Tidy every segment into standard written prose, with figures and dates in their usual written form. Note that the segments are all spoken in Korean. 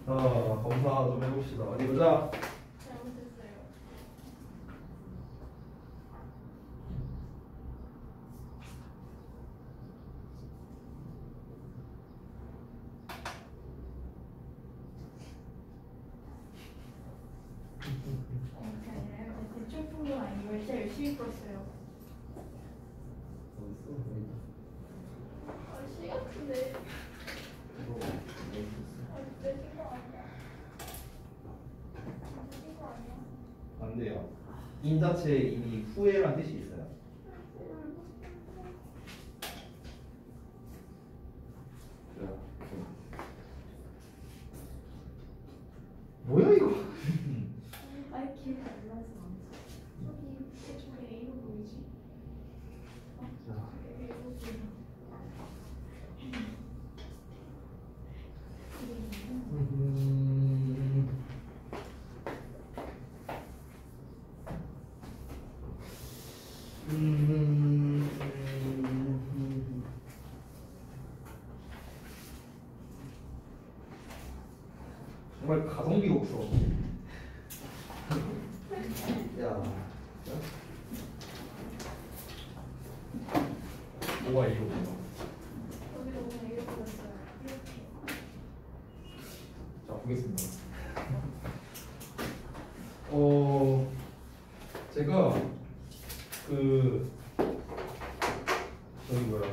자, 검사 좀 해봅시다. 어디 보자. 잘못했어요. 그게 아니라 대출풍도 아니고 진짜 열심히 풀었어요. 아, 씨 같은데. 내신 거 아니야? 내신 거 아니야? 안 돼요. 인 자체에 이미 후회란 뜻이 있어요. 뭐야 이거? 아이 기억이 안 나서. 저기 A로 보이지? A로 보이나? 정말 가성비가 없어. 야, 뭐가 이거? 여기 너무 A로 보였어요. 이렇게. 자, 보겠습니다. 제가 저기 뭐야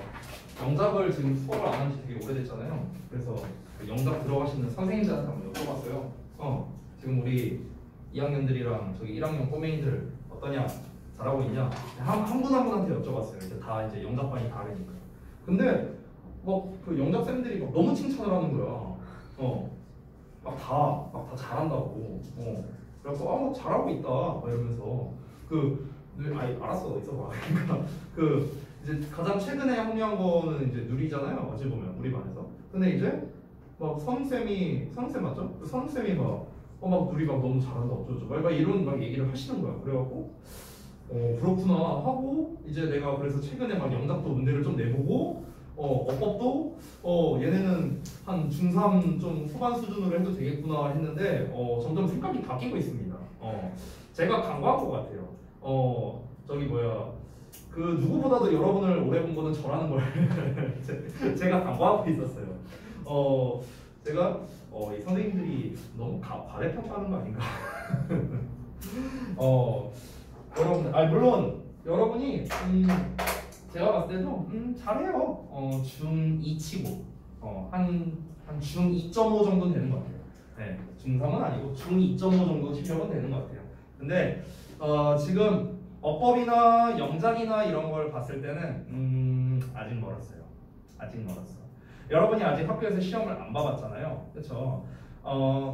영작을 지금 수업을 안 한 지 되게 오래됐잖아요. 그래서 그 영작 들어가시는 선생님들한테 한번 여쭤봤어요. 지금 우리 2학년들이랑 저기 1학년 꼬맹이들 어떠냐? 잘하고 있냐? 한 분 한 분한테 여쭤봤어요. 이제 다 이제 영작반이 다르니까. 근데 막 그 영작 쌤들이 막 너무 칭찬을 하는 거야. 막 다 잘한다고. 그래서 막 잘하고 있다. 막 이러면서 알았어 있어봐. 그러니까 이제 가장 최근에 합류한 거는 이제 누리잖아요. 어찌 보면 우리 반에서. 근데 이제 막 선생쌤 맞죠? 그 선생쌤이 막 누리 막 너무 잘한다 어쩌죠. 막 이런 막 얘기를 하시는 거야. 그래갖고 그렇구나 하고 이제 내가 그래서 최근에 막 영작도 문제를 좀 내보고 어법도 얘네는 한 중3 좀 후반 수준으로 해도 되겠구나 했는데 점점 생각이 바뀌고 있습니다. 제가 간과한 것 같아요. 저기 뭐야 그 누구보다도 여러분을 오래 본 거는 저라는 걸 제가 간과하고 있었어요. 제가 이 선생님들이 너무 과대평가하는 거 아닌가? 여러분, 물론 여러분이 제가 봤을 때도 잘해요. 중2 치고 한 중 2.5 정도는 되는 것 같아요. 네, 중3은 아니고 중 2.5 정도 실력은 되는 것 같아요. 근데 지금 어법이나 영작이나 이런 걸 봤을 때는 아직 멀었어요. 아직 멀었어. 여러분이 아직 학교에서 시험을 안 봐봤잖아요. 그렇죠?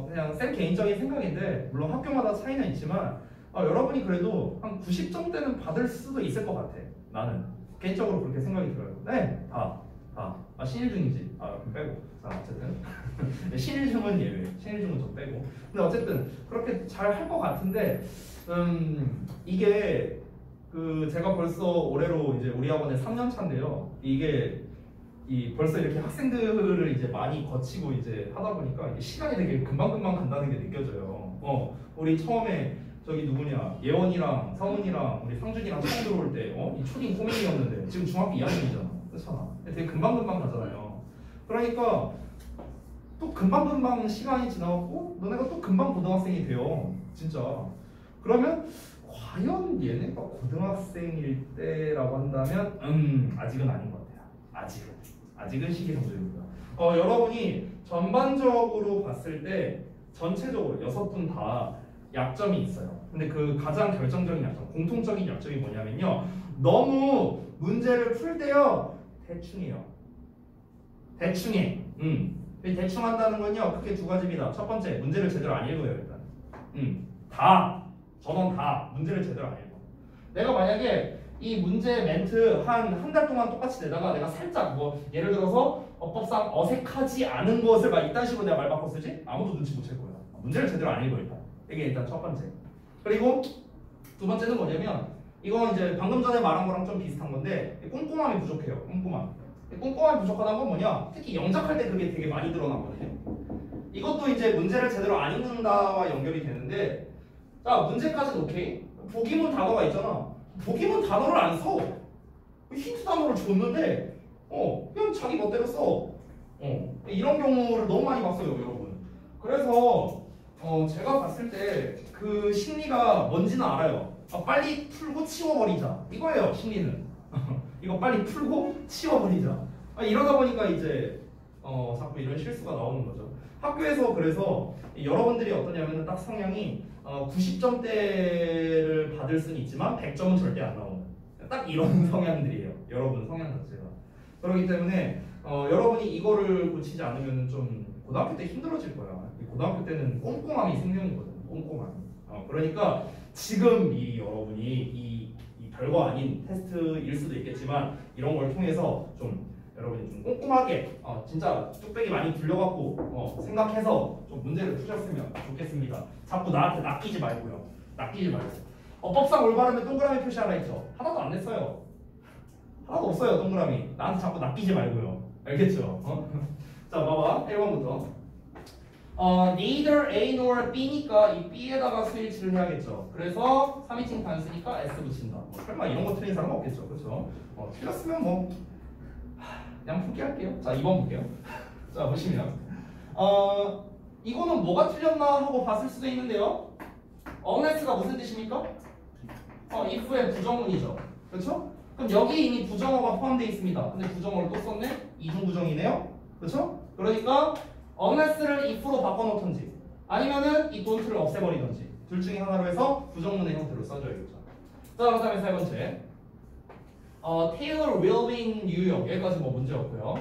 그냥 쌤 개인적인 생각인데 물론 학교마다 차이는 있지만 여러분이 그래도 한 90점대는 받을 수도 있을 것 같아. 나는 개인적으로 그렇게 생각이 들어요. 네, 다. 신일중이지. 그럼 빼고. 자, 어쨌든 신일중은 예외. 신일중은 좀 빼고. 근데 어쨌든 그렇게 잘 할 것 같은데 이게 제가 벌써 올해로 이제 우리 학원에 3년 차인데요. 이게 벌써 이렇게 학생들을 이제 많이 거치고 이제 하다 보니까 이게 시간이 되게 금방금방 간다는 게 느껴져요. 우리 처음에 저기 누구냐 예원이랑 성훈이랑 우리 상준이랑 처음 들어올 때 이 초딩 꼬맹이였는데 지금 중학교 2학년이잖아. 그렇잖아. 되게 금방금방 가잖아요. 그러니까 또 금방금방 시간이 지나고 너네가 또 금방 고등학생이 돼요. 진짜. 그러면 과연 얘네가 고등학생일 때라고 한다면 아직은 아닌 것 같아요. 아직은 시기상조입니다. 여러분이 전반적으로 봤을 때 전체적으로 6분 다 약점이 있어요. 근데 그 가장 결정적인 약점, 공통적인 약점이 뭐냐면요. 너무 문제를 풀 때요. 대충해요. 대충해. 대충 한다는 건요. 크게 두 가지입니다. 첫 번째, 문제를 제대로 안 읽어요. 일단. 전원 다 문제를 제대로 안 읽어. 내가 만약에 이 문제 멘트 한 달 동안 똑같이 내다가 내가 살짝 예를 들어서 어법상 어색하지 않은 것을 막 이딴 식으로 내가 말 바꿔 쓰지? 아무도 눈치 못 챌 거야. 문제를 제대로 안 읽어 일단. 이게 일단 첫 번째. 그리고 두 번째는 뭐냐면 이건 이제 방금 전에 말한 거랑 좀 비슷한 건데 꼼꼼함이 부족해요. 꼼꼼함이 부족하다는 건 뭐냐? 특히 영작할 때 그게 되게 많이 드러나거든요. 이것도 이제 문제를 제대로 안 읽는다와 연결이 되는데, 자, 문제까지는 오케이. 보기문 단어가 있잖아. 보기문 단어를 안 써. 힌트 단어를 줬는데, 그냥 자기 멋대로 써. 이런 경우를 너무 많이 봤어요, 여러분. 그래서 제가 봤을 때 그 심리가 뭔지는 알아요. 빨리 풀고 치워버리자. 이거예요, 심리는. 이거 빨리 풀고 치워버리자. 이러다 보니까 이제 자꾸 이런 실수가 나오는 거죠. 학교에서 그래서 여러분들이 어떠냐면 딱 성향이 90점대를 받을 수는 있지만 100점은 절대 안 나오는 딱 이런 성향들이에요. 여러분 성향 자체가. 그렇기 때문에 여러분이 이거를 고치지 않으면 좀 고등학교 때 힘들어질 거야. 고등학교 때는 꼼꼼함이 생명이거든. 꼼꼼함이. 그러니까 지금 이 여러분이 이 별거 아닌 테스트일 수도 있겠지만 이런 걸 통해서 좀 여러분이 좀 꼼꼼하게 진짜 뚝배기 많이 굴려갖고 생각해서 좀 문제를 푸셨으면 좋겠습니다. 자꾸 나한테 낚이지 말고요. 낚이지 말고. 법상 올바르면 동그라미 표시하라 했죠. 하나도 안 냈어요. 하나도 없어요, 동그라미. 나한테 자꾸 낚이지 말고요. 알겠죠? 자, 봐봐. 1번부터. neither A nor B니까 이 B에다가 수일치를 해야겠죠. 그래서 3인칭 단수니까 S 붙인다. 설마 이런 거 틀린 사람 없겠죠. 그렇죠? 틀렸으면 뭐 그냥 포기할게요. 자, 2번 볼게요. 자, 보시면 이거는 뭐가 틀렸나 하고 봤을 수도 있는데요. unless가 무슨 뜻입니까? if의 부정문이죠. 그렇죠? 그럼 여기 이미 부정어가 포함되어 있습니다. 근데 부정어를 또 썼네? 이중부정이네요. 그렇죠? 그러니까 unless를 if로 바꿔놓던지 아니면은 이 don't를 없애버리던지 둘 중에 하나로 해서 부정문의 형태로 써줘야겠죠. 자, 그 다음에 세 번째. Taylor will be in New York. 여기까지 뭐 문제 없고요.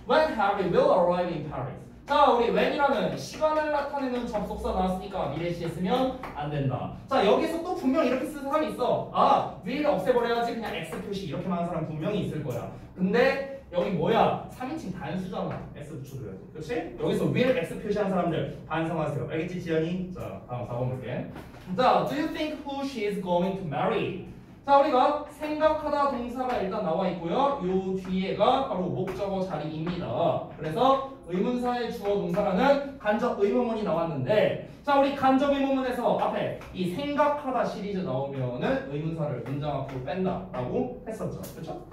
When Harry will arrive in Paris. 자, 우리 when이라는 시간을 나타내는 접속사 나왔으니까 미래시에 쓰면 안 된다. 자, 여기서 또 분명 이렇게 쓴 사람이 있어. will을 없애버려야지 그냥 x 표시 이렇게만 하는 사람 분명히 있을 거야. 근데 여기 뭐야? 3인칭 단수잖아. s 붙여줘야지. 그렇지? 여기서 will x 표시한 사람들 반성하세요. 알겠지, 지연이? 자, 다음 4번 볼게. 자, do you think who she is going to marry? 자, 우리가 생각하다 동사가 일단 나와 있고요. 요 뒤에가 바로 목적어 자리입니다. 그래서 의문사의 주어 동사라는 간접 의문문이 나왔는데, 자, 우리 간접 의문문에서 앞에 이 생각하다 시리즈 나오면은 의문사를 문장 앞으로 뺀다라고 했었죠. 그렇죠?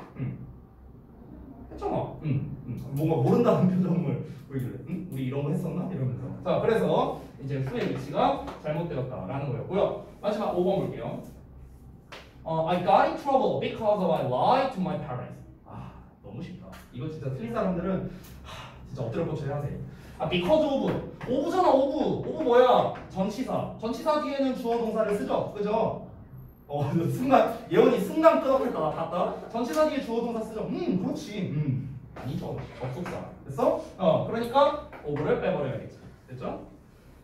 했잖아. 뭔가 모른다는 표정을 보이길래 우리 이런 거 했었나? 이러면서. 자, 그래서 이제 후의 위치가 잘못되었다라는 거였고요. 마지막 5번 볼게요. I got in trouble because I lied to my parents. 너무 쉽다. 이거 진짜 틀린 사람들은 진짜 엎드려 뻗쳐 해야 돼. because of. of잖아, of 뭐야? 전치사. 전치사 뒤에는 주어 동사를 쓰죠. 그죠? 순간 예원이 순간 끄덕했다 갔다. 전치사 뒤에 주어 동사 쓰죠. 그렇지. 아니죠. 접속사. 됐어? 그러니까 of를 빼버려야겠죠. 됐죠?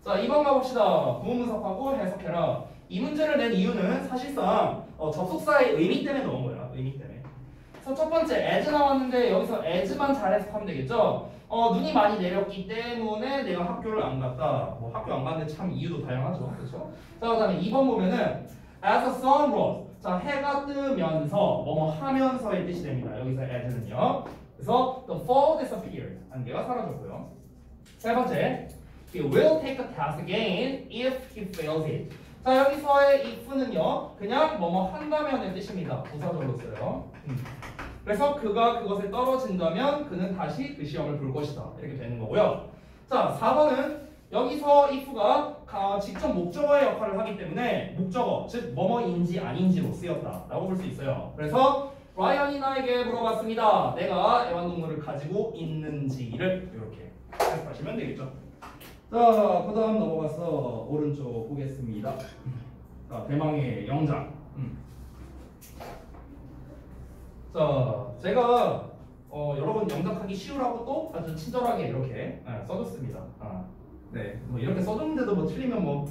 자, 2번 가봅시다. 구문문사하고 해석해라. 이 문제를 낸 이유는 사실상 접속사의 의미 때문에 넣은 거야. 의미 때문에. 그래서 첫 번째 as 나왔는데 여기서 as만 잘 해석하면 되겠죠. 눈이 많이 내렸기 때문에 내가 학교를 안 갔다. 뭐 학교 안 갔는데 참 이유도 다양하죠. 그렇죠? 자, 그다음에 2번 보면은 as the sun rose. 자, 해가 뜨면서 뭐뭐 하면서의 뜻이 됩니다. 여기서 as는요. 그래서 the fall disappeared. 안개가 사라졌고요. 세 번째, he will take the test again if he fails it. 자, 여기서의 if는요, 그냥 뭐뭐 한다면의 뜻입니다. 부사절로 써요. 그래서 그가 그것에 떨어진다면 그는 다시 그 시험을 볼 것이다. 이렇게 되는 거고요. 자, 4번은 여기서 if가 직접 목적어의 역할을 하기 때문에 목적어, 즉 뭐뭐인지 아닌지로 쓰였다라고 볼 수 있어요. 그래서 라이언이 나에게 물어봤습니다. 내가 애완동물을 가지고 있는지를 이렇게 해석하시면 되겠죠. 자, 그 다음 넘어가서 오른쪽 보겠습니다. 자, 대망의 영장. 자, 제가 여러분 영작하기 쉬우라고 또 아주 친절하게 이렇게 써줬습니다. 네, 뭐 이렇게 써줬는데도 뭐 틀리면 뭐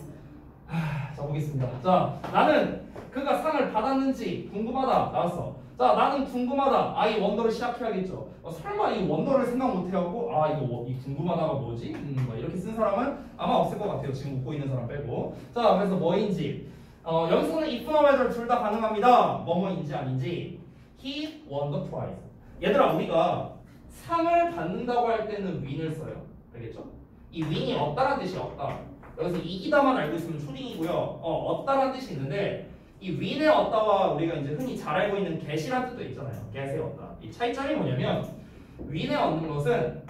자, 보겠습니다. 자, 나는 그가 상을 받았는지 궁금하다 나왔어. 자, 나는 궁금하다. 이 원더를 시작해야겠죠. 설마 이 원더를 생각 못 해갖고 이거 이 궁금하다가 뭐지? 뭐 이렇게 쓴 사람은 아마 없을 것 같아요. 지금 웃고 있는 사람 빼고. 자, 그래서 뭐인지 여기서는 if나 whether 둘 다 가능합니다. 뭐뭐인지 아닌지. He won the prize. 얘들아, 우리가 상을 받는다고 할 때는 win을 써요. 알겠죠? 이 win이 없다란 뜻이 없다. 여기서 이기다만 알고 있으면 초딩이고요. 없다란 뜻이 있는데 이 win의 없다와 우리가 이제 흔히 잘 알고 있는 get이란 뜻도 있잖아요. get의 없다. 이 차이점이 뭐냐면 win의 얻는 것은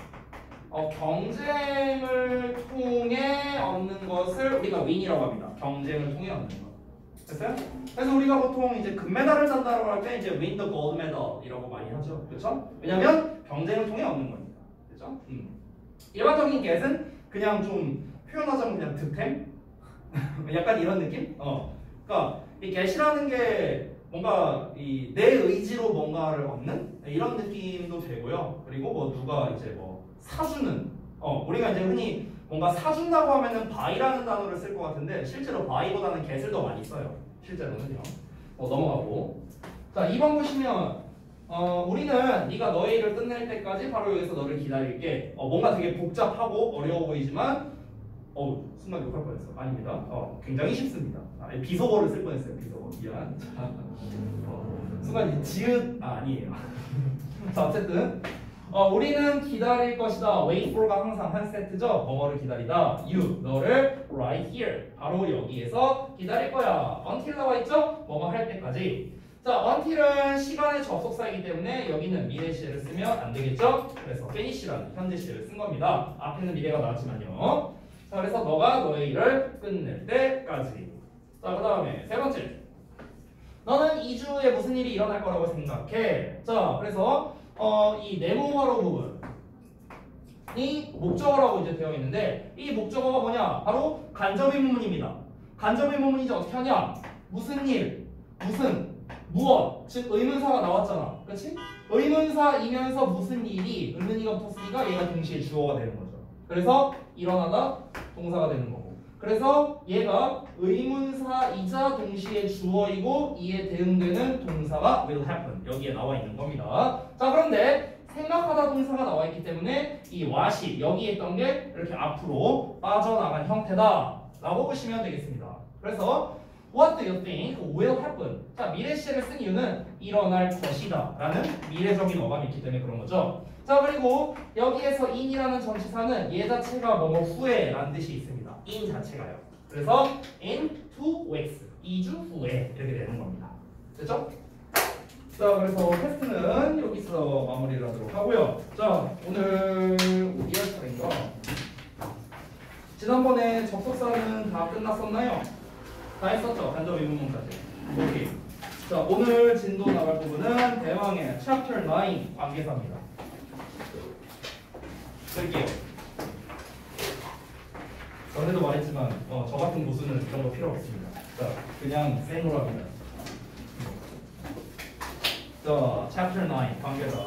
경쟁을 통해 얻는 것을 우리가 win이라고 합니다. 경쟁을 통해 얻는 것. 됐어요? 그래서 우리가 보통 이제 금메달을 딴다고 할 때 이제 win the gold medal이라고 많이 하죠. 그렇죠? 왜냐면 경쟁을 통해 얻는 거니까. 그렇죠? 일반적인 get은 그냥 좀 표현하자면 그냥 득템? 약간 이런 느낌? 그러니까 이 get이라는 게 뭔가 이 내 의지로 뭔가를 얻는 이런 느낌도 되고요. 그리고 뭐 누가 이제 뭐 사주는 우리가 이제 흔히 뭔가 사준다고 하면은 buy라는 단어를 쓸 것 같은데 실제로 buy보다는 get을 더 많이 써요. 실제로는요. 넘어가고 자 2번 보시면 우리는 네가 너의 일을 끝낼 때까지 바로 여기서 너를 기다릴게. 뭔가 되게 복잡하고 어려워 보이지만 순간 욕할 뻔했어. 아닙니다. 굉장히 쉽습니다. 비속어를 쓸 뻔했어요. 비속어. 미안. 순간 이 지읒 아니에요. 자 어쨌든 우리는 기다릴 것이다. wait for가 항상 한 세트죠. 뭐뭐를 기다리다. you 너를 right here 바로 여기에서 기다릴 거야. until 나와 있죠. 뭐뭐 할 때까지. 자 until은 시간의 접속사이기 때문에 여기는 미래 시제를 쓰면 안 되겠죠. 그래서 finish라는 현재 시제를 쓴 겁니다. 앞에는 미래가 나왔지만요. 자 그래서 너가 너의 일을 끝낼 때까지. 자 그 다음에 세 번째. 너는 2주에 무슨 일이 일어날 거라고 생각해. 자 그래서 이 네모화로 부분이 목적어라고 이제 되어 있는데 이 목적어가 뭐냐? 바로 간접의문문입니다. 간접의문문이 어떻게 하냐? 무슨 일, 무슨, 무엇, 즉 의문사가 나왔잖아. 그렇지? 의문사이면서 무슨 일이 의문이가 붙었으니까 얘가 동시에 주어가 되는 거죠. 그래서 일어나다 동사가 되는 거고. 그래서 얘가 의문사이자 동시에 주어이고 이에 대응되는 동사가 will happen 여기에 나와 있는 겁니다. 자 그런데 생각하다 동사가 나와 있기 때문에 이 what이 여기에 있던 게 이렇게 앞으로 빠져나간 형태다 라고 보시면 되겠습니다. 그래서 what do you think will happen? 자 미래 시제를 쓴 이유는 일어날 것이다 라는 미래적인 어감이 있기 때문에 그런 거죠. 자 그리고 여기에서 in이라는 전치사는 얘 자체가 뭐뭐 후에 라는 뜻이 있습니다. in 자체가요. 그래서 in 2 weeks 2주 후에 이렇게 되는 겁니다. 됐죠? 자 그래서 테스트는 여기서 마무리를 하도록 하고요. 자 오늘 우리 할 차례인가? 지난번에 접속사는 다 끝났었나요? 다 했었죠? 간접 의문문까지. 오케이. 자 오늘 진도 나갈 부분은 대왕의 Chapter 9 관계사입니다. 쓸게요. 전에도 말했지만 저 같은 고수는 이런 거 필요 없습니다. 자 그냥 생으로 합니다. 자 Chapter 9 관계사.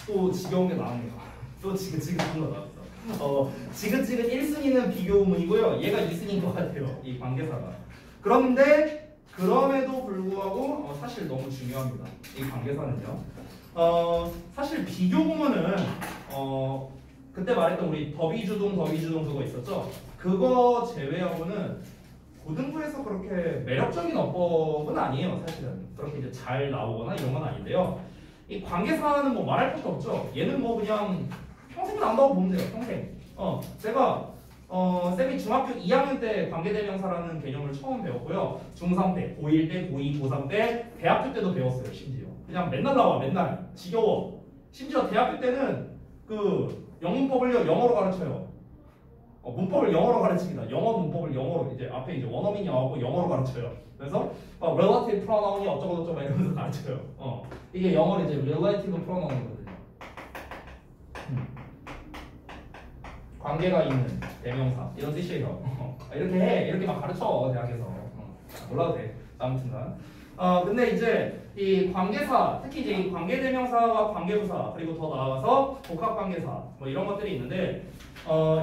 또 지겨운 게 나옵니다. 또 지긋지긋한 거 나왔어. 지긋지긋 1순위는 비교문이고요. 얘가 2순위인 것 같아요. 이 관계사가. 그런데 그럼에도 불구하고 사실 너무 중요합니다. 이 관계사는요. 사실 비교구문은 그때 말했던 우리 더비주동 그거 있었죠. 그거 제외하고는 고등부에서 그렇게 매력적인 어법은 아니에요. 사실은 그렇게 이제 잘 나오거나 이런 건 아닌데요. 이 관계사는 뭐 말할 것도 없죠. 얘는 뭐 그냥 평생 나온다고 보면 돼요. 평생. 제가 쌤이 중학교 2학년 때 관계대명사라는 개념을 처음 배웠고요. 중3 때, 고1 때, 고2, 고3 때, 대학교 때도 배웠어요. 심지어. 그냥 맨날 나와. 맨날. 지겨워. 심지어 대학교 때는 그 영문법을요 영어로 가르쳐요. 문법을 영어로 가르칩니다. 영어 문법을 영어로 이제 앞에 이제 원어민이 나오고 영어로 가르쳐요. 그래서 relative pronoun이 어쩌고 이러면서 가르쳐요. 이게 영어로 이제 relative pronoun이거든요. 관계가 있는 대명사 이런 뜻이에요. 이렇게 해 이렇게 막 가르쳐 대학에서. 몰라도 돼. 아무튼간. 근데 이제 이 관계사 특히 이제 이 관계대명사와 관계부사 그리고 더 나아가서 복합관계사 뭐 이런 것들이 있는데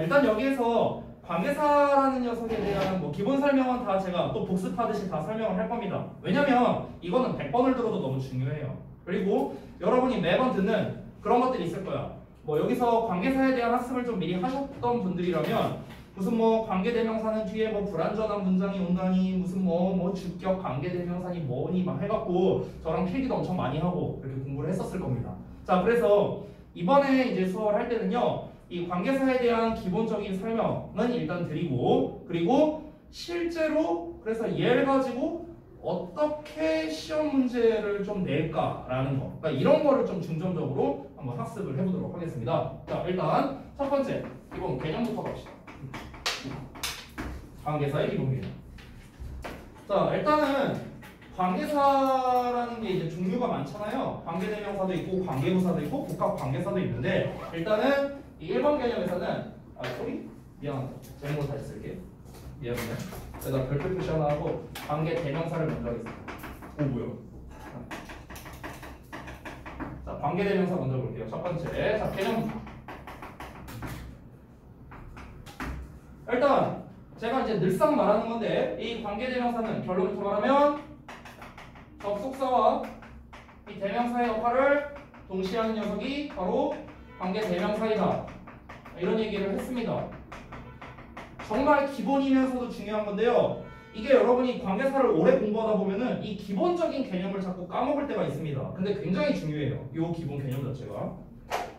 일단 여기에서 관계사라는 녀석에 대한 뭐 기본 설명은 다 제가 또 복습하듯이 다 설명을 할 겁니다. 왜냐면 이거는 100번을 들어도 너무 중요해요. 그리고 여러분이 매번 듣는 그런 것들이 있을 거야. 뭐 여기서 관계사에 대한 학습을 좀 미리 하셨던 분들이라면 무슨 뭐 관계대명사는 뒤에 뭐 불완전한 문장이 온다니 무슨 뭐 주격 관계대명사니 뭐니 막 해갖고 저랑 필기도 엄청 많이 하고 그렇게 공부를 했었을 겁니다. 자, 그래서 이번에 이제 수업을 할 때는요, 이 관계사에 대한 기본적인 설명은 일단 드리고, 그리고 실제로 그래서 얘를 가지고 어떻게 시험 문제를 좀 낼까라는 거, 그러니까 이런 거를 좀 중점적으로 한번 학습을 해보도록 하겠습니다. 자, 일단 첫 번째 기본 개념부터 갑시다. 관계사의 기본 개념. 자, 일단은 관계사라는 게 이제 종류가 많잖아요. 관계대명사도 있고 관계부사도 있고 복합관계사도 있는데, 일단은 이 1번 개념에서는 미안하다. 제목을 다시 쓸게. 미안해. 그래서 별표 표시 하나 하고 관계대명사를 먼저 하겠습니다. 오, 뭐야? 자, 관계대명사 먼저 볼게요. 첫 번째. 자, 개념. 일단 제가 이제 늘상 말하는 건데, 이 관계대명사는 결론부터 말하면 접속사와 이 대명사의 역할을 동시에 하는 녀석이 바로 관계대명사이다. 이런 얘기를 했습니다. 정말 기본이면서도 중요한 건데요. 이게 여러분이 관계사를 오래 공부하다 보면은 이 기본적인 개념을 자꾸 까먹을 때가 있습니다. 근데 굉장히 중요해요. 이 기본 개념 자체가.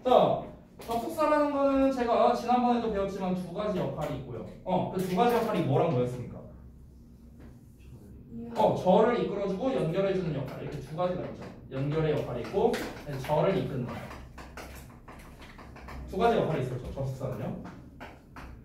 자, 접속사라는 거는 제가 지난번에도 배웠지만 두 가지 역할이 있고요. 그 두 가지 역할이 뭐랑 뭐였습니까? 절을 이끌어주고 연결해주는 역할. 이렇게 두 가지가 있죠. 연결의 역할이 있고 절을 이끈다. 두 가지 역할이 있었죠. 접속사는요.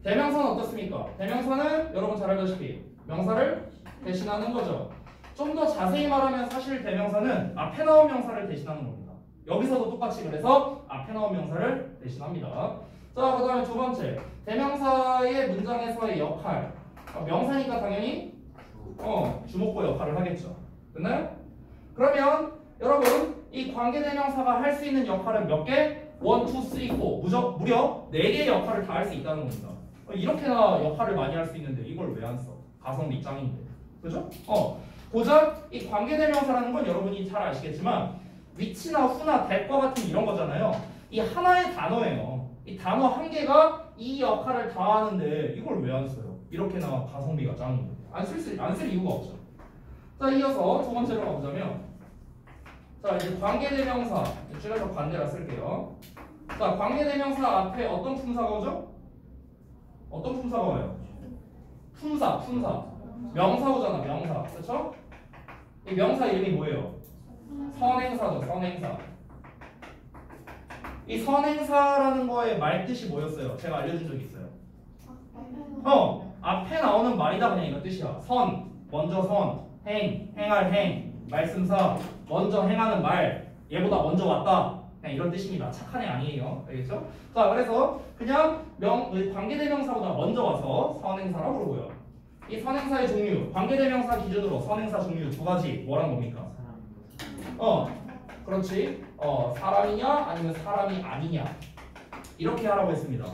대명사는 어떻습니까? 대명사는 여러분 잘 알다시피 명사를 대신하는 거죠. 좀 더 자세히 말하면 사실 대명사는 앞에 나온 명사를 대신하는 겁니다. 여기서도 똑같이 그래서 앞에 나온 명사를 대신합니다. 자, 그 다음에 두 번째, 대명사의 문장에서의 역할. 명사니까 당연히 주목보 역할을 하겠죠. 됐나요? 그러면 여러분 이 관계대명사가 할 수 있는 역할은 몇 개? 1, 2, 3, 4 무려 4개의 역할을 다 할 수 있다는 겁니다. 이렇게나 역할을 많이 할 수 있는데 이걸 왜 안 써? 가성비 짱인데. 그죠? 고작 이 관계대명사라는 건 여러분이 잘 아시겠지만 위치나 후나 대과 같은 이런 거잖아요. 이 하나의 단어예요. 이 단어 한 개가 이 역할을 다 하는데 이걸 왜 안 써요? 이렇게나 가성비가 짱인데. 안 쓸 이유가 없죠. 자, 이어서 두 번째로 가보자면, 자, 이제 관계대명사 줄여서 관대라 쓸게요. 자, 관계대명사 앞에 어떤 품사가 오죠? 어떤 품사가 와요? 품사. 명사 오잖아, 명사. 그렇죠? 이 명사 이름이 뭐예요? 선행사죠, 선행사. 이 선행사라는 거의 말뜻이 뭐였어요? 제가 알려준 적이 있어요. 앞에 나오는 말이다, 그냥 이런 뜻이야. 선, 먼저 선, 행할 행, 말씀사, 먼저 행하는 말, 얘보다 먼저 왔다. 그냥 이런 뜻입니다. 착한 애 아니에요. 알겠죠? 자, 그래서 그냥 관계대명사보다 먼저 와서 선행사라고 부르고요. 이 선행사의 종류, 관계대명사 기준으로 선행사 종류 두 가지. 뭐란 겁니까? 그렇지. 사람이냐 아니면 사람이 아니냐. 이렇게 하라고 했습니다.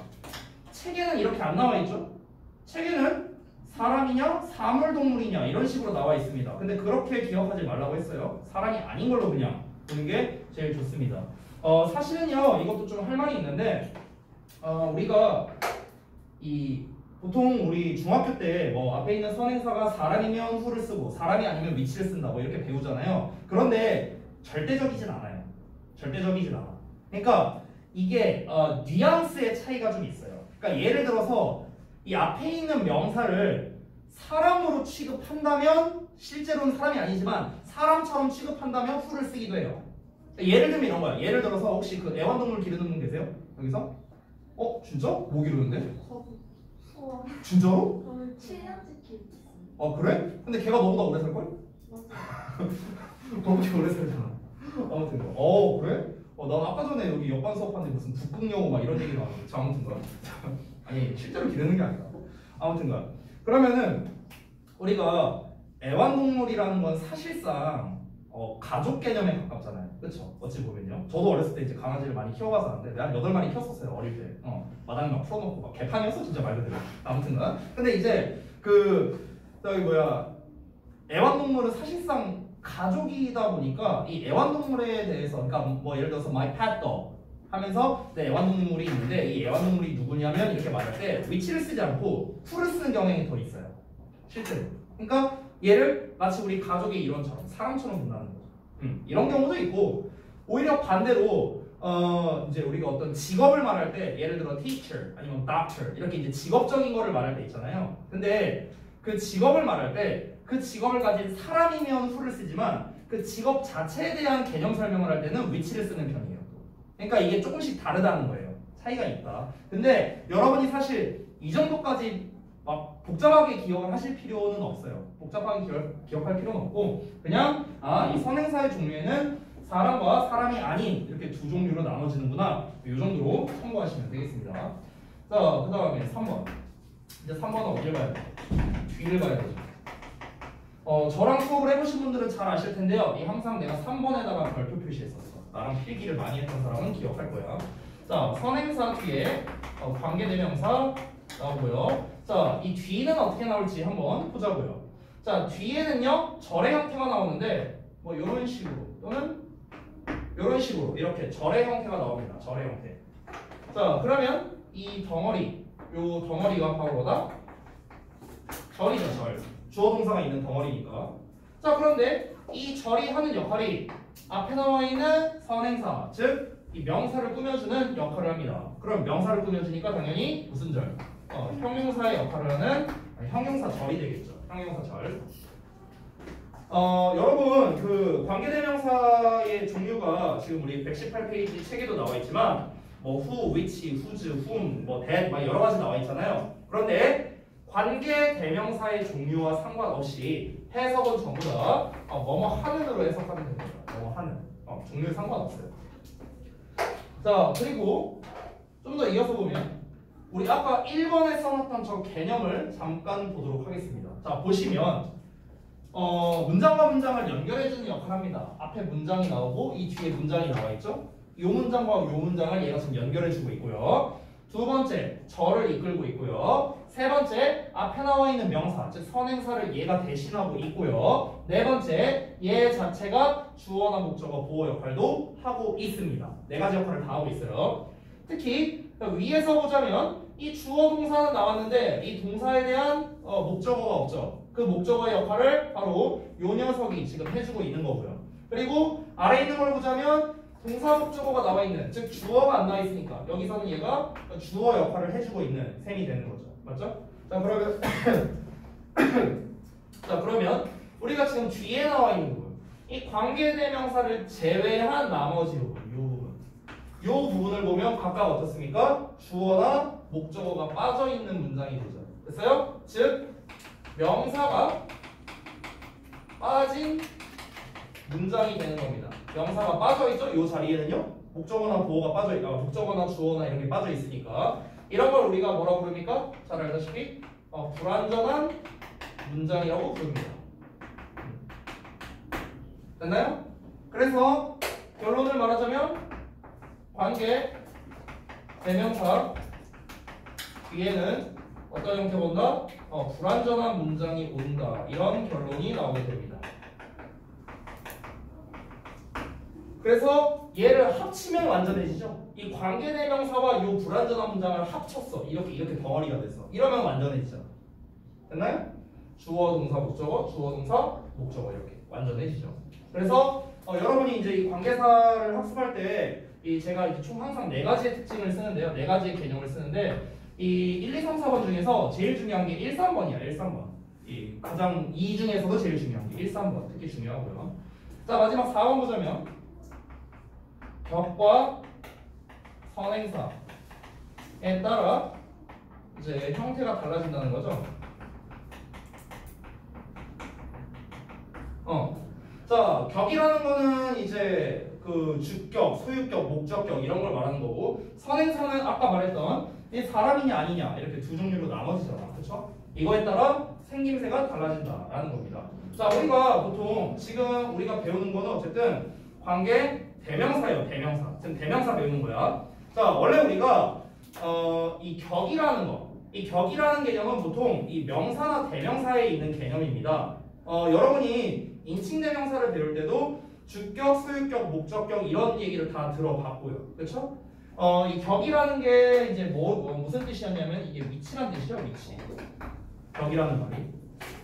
책에는 이렇게 안 나와 있죠? 책에는 사람이냐 사물동물이냐 이런 식으로 나와 있습니다. 근데 그렇게 기억하지 말라고 했어요. 사람이 아닌 걸로 그냥 보는 게 제일 좋습니다. 사실은요, 이것도 좀 할 말이 있는데, 우리가 보통 우리 중학교 때 뭐 앞에 있는 선행사가 사람이면 후를 쓰고 사람이 아니면 위치를 쓴다 뭐 이렇게 배우잖아요. 그런데 절대적이진 않아요. 절대적이진 않아. 그러니까 이게 뉘앙스의 차이가 좀 있어요. 그러니까 예를 들어서 이 앞에 있는 명사를 사람으로 취급한다면 실제로는 사람이 아니지만 사람처럼 취급한다면 후를 쓰기도 해요. 예를 들면 이런 거야. 예를 들어서 혹시 그 애완동물 기르는 분 계세요? 여기서? 진짜? 뭐 기르는데? 진짜로? 저는 7년째 키우고 그래? 근데 걔가 너보다 오래 살걸? 너보다 오래 살잖아. 아무튼 그래? 난 아까 전에 여기 옆반 수업하는데 무슨 북극여우 막 이런 얘기 나왔는데 아무튼가 아니 실제로 기르는 게 아니라 아무튼가 그러면은 우리가 애완동물이라는 건 사실상 가족 개념에 가깝잖아요. 그렇죠? 어찌 보면요. 저도 어렸을 때 이제 강아지를 많이 키워봐서 아는데 내가 한 8마리 키웠었어요. 어릴 때. 마당에 막 풀어놓고 막 개판이었어 진짜 말 그대로. 아무튼가. 근데 이제 애완동물은 사실상 가족이다 보니까 이 애완동물에 대해서 그러니까 뭐 예를 들어서 my pet dog 하면서 네, 애완동물이 있는데 이 애완동물이 누구냐면 이렇게 말할 때 which를 쓰지 않고 who를 쓰는 경향이 더 있어요. 실제로. 그러니까 얘를 마치 우리 가족의 일원처럼 사람처럼 본다는 거죠. 이런 경우도 있고 오히려 반대로 이제 우리가 어떤 직업을 말할 때 예를 들어 teacher 아니면 doctor 이렇게 이제 직업적인 거를 말할 때 있잖아요. 근데 그 직업을 말할 때 그 직업을 가진 사람이면 who를 쓰지만 그 직업 자체에 대한 개념 설명을 할 때는 which를 쓰는 편이에요. 그러니까 이게 조금씩 다르다는 거예요. 차이가 있다. 근데 여러분이 사실 이 정도까지 막 복잡하게 기억을 하실 필요는 없어요. 복잡하게 기억할 필요는 없고 그냥 이 선행사의 종류에는 사람과 사람이 아닌 이렇게 두 종류로 나눠지는구나. 이 정도로 참고하시면 되겠습니다. 자, 그 다음에 3번. 이제 3번은 어딜 봐야 돼요? 뒤를 봐야 되죠. 저랑 수업을 해보신 분들은 잘 아실 텐데요. 이 항상 내가 3번에다가 별표 표시했었어. 나랑 필기를 많이 했던 사람은 기억할 거야. 자, 선행사 뒤에 관계대명사 나오고요. 자, 이 뒤는 어떻게 나올지 한번 보자고요. 자, 뒤에는요 절의 형태가 나오는데 뭐 이런 식으로 또는 이런 식으로 이렇게 절의 형태가 나옵니다. 절의 형태. 자, 그러면 이 덩어리, 요 덩어리가 바로 뭐다? 절이죠, 절. 주어 동사가 있는 덩어리니까. 자, 그런데 이 절이 하는 역할이 앞에 나와 있는 선행사, 즉 이 명사를 꾸며주는 역할을 합니다. 그럼 명사를 꾸며주니까 당연히 무슨 절? 형용사의 역할을 하는 형용사 절이 되겠죠. 형용사 절. 여러분 그 관계대명사의 종류가 지금 우리 118페이지 책에도 나와 있지만 뭐 who, which, whose, whom, 뭐 that 막 여러 가지 나와 있잖아요. 그런데 관계대명사의 종류와 상관없이 해석은 전부 다 뭐뭐 하는으로 해석하면 됩니다. 뭐뭐 하는. 종류에 상관없어요. 자, 그리고 좀 더 이어서 보면 우리 아까 1번에 써놨던 저 개념을 잠깐 보도록 하겠습니다. 자, 보시면 문장과 문장을 연결해주는 역할을 합니다. 앞에 문장이 나오고 이 뒤에 문장이 나와 있죠. 이 문장과 이 문장을 얘가 지금 연결해주고 있고요. 두 번째, 절을 이끌고 있고요. 세 번째, 앞에 나와 있는 명사, 즉 선행사를 얘가 대신하고 있고요. 네 번째, 얘 자체가 주어나 목적어 보호 역할도 하고 있습니다. 네 가지 역할을 다 하고 있어요. 특히 위에서 보자면 이 주어 동사는 나왔는데 이 동사에 대한 목적어가 없죠. 그 목적어의 역할을 바로 요 녀석이 지금 해주고 있는 거고요. 그리고 아래 있는 걸 보자면 동사 목적어가 나와 있는, 즉 주어가 안 나와 있으니까 여기서는 얘가 주어 역할을 해주고 있는 셈이 되는 거죠. 맞죠? 자, 그러면 자, 그러면 우리가 지금 뒤에 나와 있는 부분, 이 관계대명사를 제외한 나머지 부분, 요 부분을 보면 각각 어떻습니까? 주어나 목적어가 빠져 있는 문장이 되죠. 됐어요? 즉 명사가 빠진 문장이 되는 겁니다. 명사가 빠져 있죠? 이 자리에는요. 목적어나 보어가 빠져 있다. 목적어나 주어나 이런 게 빠져 있으니까 이런 걸 우리가 뭐라고 부릅니까? 잘 알다시피 불완전한 문장이라고 부릅니다. 됐나요? 그래서 결론을 말하자면 관계 대명사 뒤에는 어떤 형태가 온다? 불완전한 문장이 온다. 이런 결론이 나오게 됩니다. 그래서 얘를 합치면 완전해지죠. 이 관계대명사와 이 불완전한 문장을 합쳤어. 이렇게 덩어리가 됐어. 이러면 완전해지죠. 됐나요? 주어, 동사, 목적어, 주어, 동사, 목적어 이렇게 완전해지죠. 그래서 여러분이 이제 이 관계사를 학습할 때 제가 이제 총 항상 4가지의 특징을 쓰는데요. 4가지의 개념을 쓰는데 이 1, 2, 3, 4번 중에서 제일 중요한 게 1, 3번이야. 1, 3번. 이 가장 이 중에서도 제일 중요한 게 1, 3번. 특히 중요하고요. 자, 마지막 4번 보자면 격과 선행사에 따라 이제 형태가 달라진다는 거죠. 자, 격이라는 거는 이제 그 주격, 소유격, 목적격 이런 걸 말하는 거고, 선행사는 아까 말했던 이 사람이냐 아니냐 이렇게 두 종류로 나눠지잖아, 그렇죠? 이거에 따라 생김새가 달라진다라는 겁니다. 자, 우리가 보통 지금 우리가 배우는 거는 어쨌든 관계 대명사예요, 대명사. 지금 대명사 배우는 거야. 자, 원래 우리가 이 격이라는 거, 이 격이라는 개념은 보통 이 명사나 대명사에 있는 개념입니다. 여러분이 인칭대명사를 배울 때도 주격, 소유격, 목적격 이런 얘기를 다 들어봤고요. 그렇죠? 이 격이라는 게 이제 무슨 뜻이었냐면 이게 위치란 뜻이죠, 위치. 격이라는 말이.